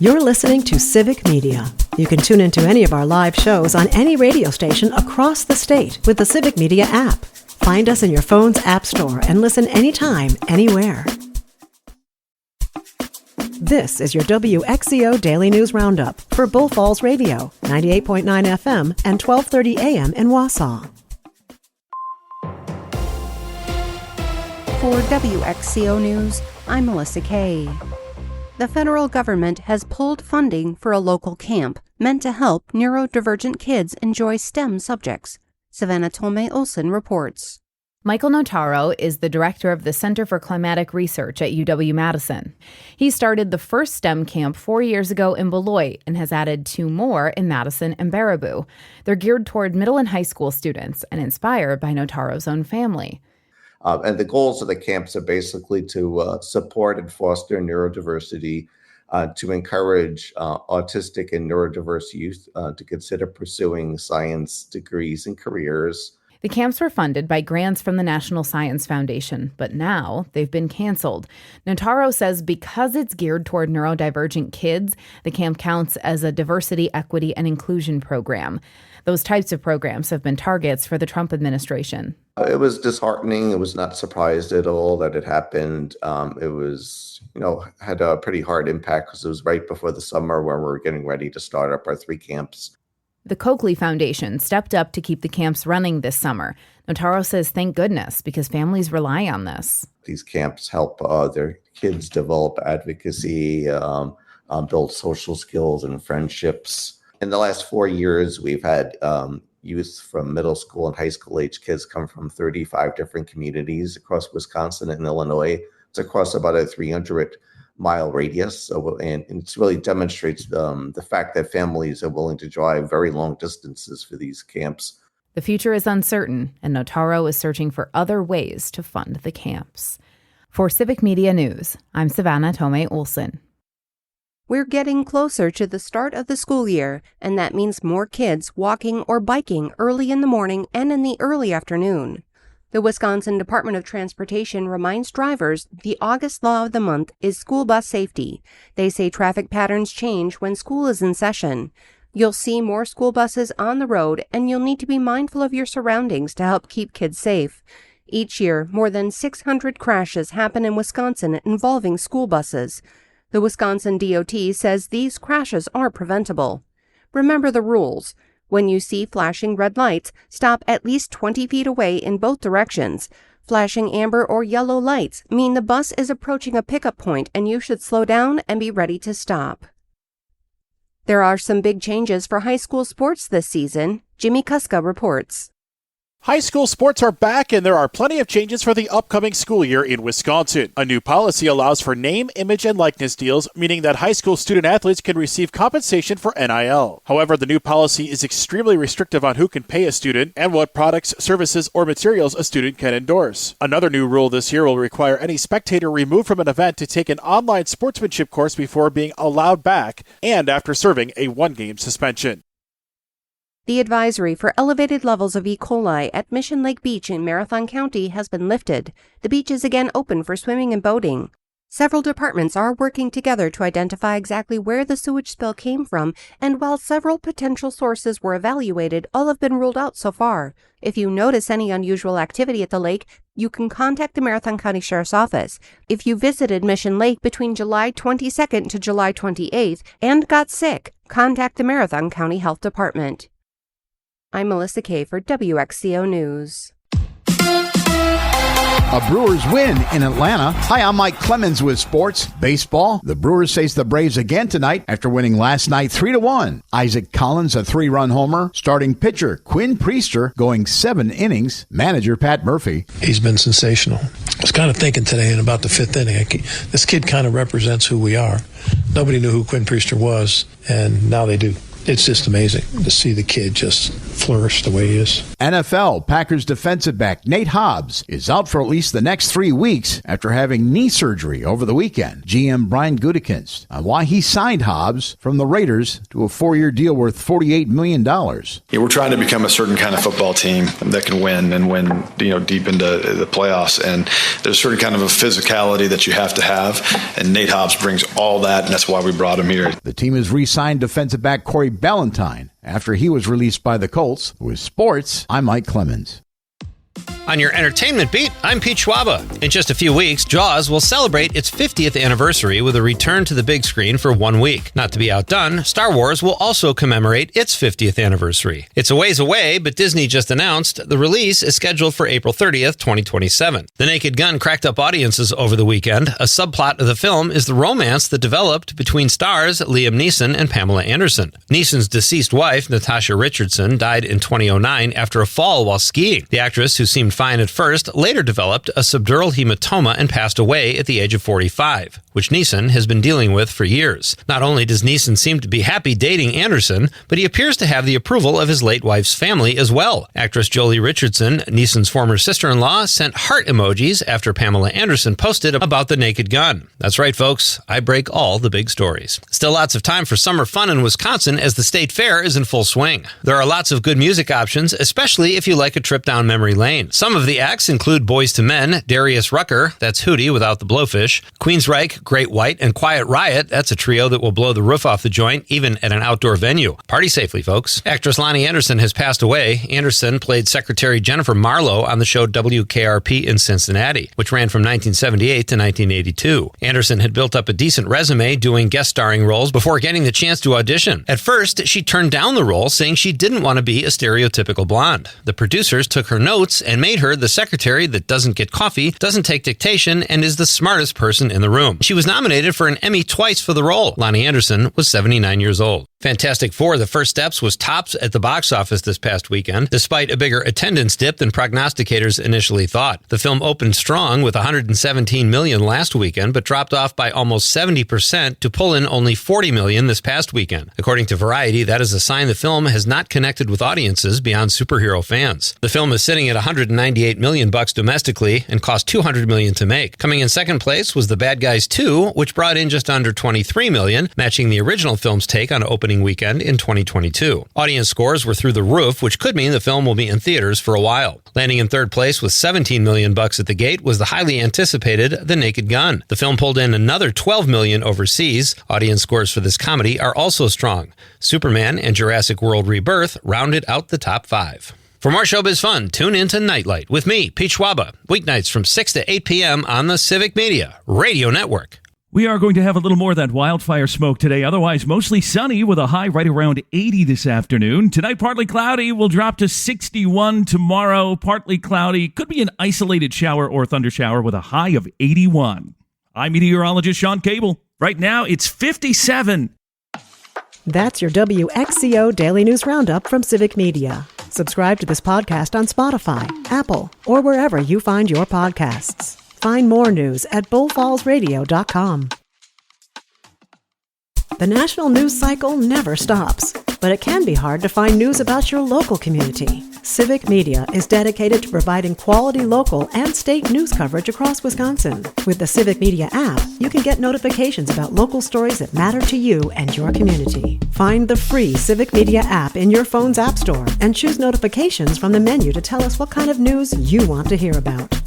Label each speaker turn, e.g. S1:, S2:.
S1: You're listening to Civic Media. You can tune into any of our live shows on any radio station across the state with the Civic Media app. Find us in your phone's app store and listen anytime, anywhere. This is your WXCO Daily News Roundup for Bull Falls Radio, 98.9 FM and 1230 AM in Wausau.
S2: For WXCO News, I'm Melissa Kay. The federal government has pulled funding for a local camp meant to help neurodivergent kids enjoy STEM subjects. Savannah Tolmay-Olson reports.
S3: Michael Notaro is the director of the Center for Climatic Research at UW-Madison. He started the first STEM camp 4 years ago in Beloit and has added 2 more in Madison and Baraboo. They're geared toward middle and high school students and inspired by Notaro's own family.
S4: And the goals of the camps are basically to support and foster neurodiversity, to encourage autistic and neurodiverse youth to consider pursuing science degrees and careers.
S3: The camps were funded by grants from the National Science Foundation, but now they've been canceled. Notaro says because it's geared toward neurodivergent kids, the camp counts as a diversity, equity, and inclusion program. Those types of programs have been targets for the Trump administration.
S4: It was disheartening. I was not surprised at all that it happened. It was, had a pretty hard impact because it was right before the summer where we were getting ready to start up our 3 camps.
S3: The Coakley Foundation stepped up to keep the camps running this summer. Notaro says thank goodness because families rely on this.
S4: These camps help their kids develop advocacy, build social skills and friendships. In the last 4 years, we've had youth from middle school and high school age kids come from 35 different communities across Wisconsin and Illinois. It's across about a 300-mile radius. And it really demonstrates the fact that families are willing to drive very long distances for these camps.
S3: The future is uncertain, and Notaro is searching for other ways to fund the camps. For Civic Media News, I'm Savannah Tolmay-Olson.
S2: We're getting closer to the start of the school year, and that means more kids walking or biking early in the morning and in the early afternoon. The Wisconsin Department of Transportation reminds drivers the August law of the month is school bus safety. They say traffic patterns change when school is in session. You'll see more school buses on the road, and you'll need to be mindful of your surroundings to help keep kids safe. Each year, more than 600 crashes happen in Wisconsin involving school buses. The Wisconsin DOT says these crashes are preventable. Remember the rules. When you see flashing red lights, stop at least 20 feet away in both directions. Flashing amber or yellow lights mean the bus is approaching a pickup point and you should slow down and be ready to stop. There are some big changes for high school sports this season. Jimmy Kuska reports.
S5: High school sports are back, and there are plenty of changes for the upcoming school year in Wisconsin. A new policy allows for name, image, and likeness deals, meaning that high school student athletes can receive compensation for NIL. However, the new policy is extremely restrictive on who can pay a student and what products, services, or materials a student can endorse. Another new rule this year will require any spectator removed from an event to take an online sportsmanship course before being allowed back and after serving a 1-game suspension.
S2: The advisory for elevated levels of E. coli at Mission Lake Beach in Marathon County has been lifted. The beach is again open for swimming and boating. Several departments are working together to identify exactly where the sewage spill came from, and while several potential sources were evaluated, all have been ruled out so far. If you notice any unusual activity at the lake, you can contact the Marathon County Sheriff's Office. If you visited Mission Lake between July 22nd to July 28th and got sick, contact the Marathon County Health Department. I'm Melissa Kay for WXCO News.
S6: A Brewers win in Atlanta. Hi, I'm Mike Clemens with sports. Baseball. The Brewers face the Braves again tonight after winning last night 3-1. Isaac Collins, a 3-run homer. Starting pitcher Quinn Priester going 7 innings. Manager Pat Murphy.
S7: He's been sensational. I was kind of thinking today in about the 5th inning, this kid kind of represents who we are. Nobody knew who Quinn Priester was, and now they do. it's just amazing to see the kid just flourish the way he is.
S6: NFL Packers defensive back Nate Hobbs is out for at least the next 3 weeks after having knee surgery over the weekend. GM Brian Gutekunst on why he signed Hobbs from the Raiders to a 4-year deal worth $48 million.
S8: Yeah, we're trying to become a certain kind of football team that can win and win, deep into the playoffs. And there's a certain kind of a physicality that you have to have. And Nate Hobbs brings all that, and that's why we brought him here.
S6: The team has re-signed defensive back Corey Ballantyne after he was released by the Colts. With sports, I'm Mike Clemens.
S9: On your entertainment beat, I'm Pete Schwaba. In just a few weeks, Jaws will celebrate its 50th anniversary with a return to the big screen for 1 week. Not to be outdone, Star Wars will also commemorate its 50th anniversary. It's a ways away, but Disney just announced the release is scheduled for April 30th, 2027. The Naked Gun cracked up audiences over the weekend. A subplot of the film is the romance that developed between stars Liam Neeson and Pamela Anderson. Neeson's deceased wife, Natasha Richardson, died in 2009 after a fall while skiing. The actress, who seemed fine at first, later developed a subdural hematoma and passed away at the age of 45, which Neeson has been dealing with for years. Not only does Neeson seem to be happy dating Anderson, but he appears to have the approval of his late wife's family as well. Actress Jolie Richardson, Neeson's former sister-in-law, sent heart emojis after Pamela Anderson posted about the Naked Gun. That's right, folks. I break all the big stories. Still lots of time for summer fun in Wisconsin as the state fair is in full swing. There are lots of good music options, especially if you like a trip down memory lane. Some of the acts include Boyz II Men, Darius Rucker, that's Hootie without the blowfish, Queensryche, Great White, and Quiet Riot, that's a trio that will blow the roof off the joint, even at an outdoor venue. Party safely, folks. Actress Lonnie Anderson has passed away. Anderson played Secretary Jennifer Marlowe on the show WKRP in Cincinnati, which ran from 1978 to 1982. Anderson had built up a decent resume doing guest starring roles before getting the chance to audition. At first, she turned down the role, saying she didn't want to be a stereotypical blonde. The producers took her notes and made her the secretary that doesn't get coffee, doesn't take dictation, and is the smartest person in the room. She was nominated for an Emmy twice for the role. Lonnie Anderson was 79 years old. Fantastic Four: The First Steps was tops at the box office this past weekend, despite a bigger attendance dip than prognosticators initially thought. The film opened strong with $117 million last weekend, but dropped off by almost 70% to pull in only $40 million this past weekend. According to Variety, that is a sign the film has not connected with audiences beyond superhero fans. The film is sitting at $198 million domestically and cost $200 million to make. Coming in second place was The Bad Guys 2, which brought in just under $23 million, matching the original film's take on opening weekend in 2022. Audience scores were through the roof, which could mean the film will be in theaters for a while. Landing in third place with $17 million at the gate was the highly anticipated The Naked Gun. The film pulled in another $12 million overseas. Audience scores for this comedy are also strong. Superman and Jurassic World Rebirth rounded out the top 5. For more showbiz fun, tune in to Nightlight with me, Pete Schwaba, weeknights from 6 to 8 p.m. on the Civic Media Radio Network.
S10: We are going to have a little more of that wildfire smoke today. Otherwise, mostly sunny with a high right around 80 this afternoon. Tonight, partly cloudy. Will drop to 61 tomorrow. Partly cloudy. Could be an isolated shower or thunder shower with a high of 81. I'm meteorologist Sean Cable. Right now, it's 57.
S1: That's your WXCO Daily News Roundup from Civic Media. Subscribe to this podcast on Spotify, Apple, or wherever you find your podcasts. Find more news at bullfallsradio.com. The national news cycle never stops, but it can be hard to find news about your local community. Civic Media is dedicated to providing quality local and state news coverage across Wisconsin. With the Civic Media app, you can get notifications about local stories that matter to you and your community. Find the free Civic Media app in your phone's app store and choose notifications from the menu to tell us what kind of news you want to hear about.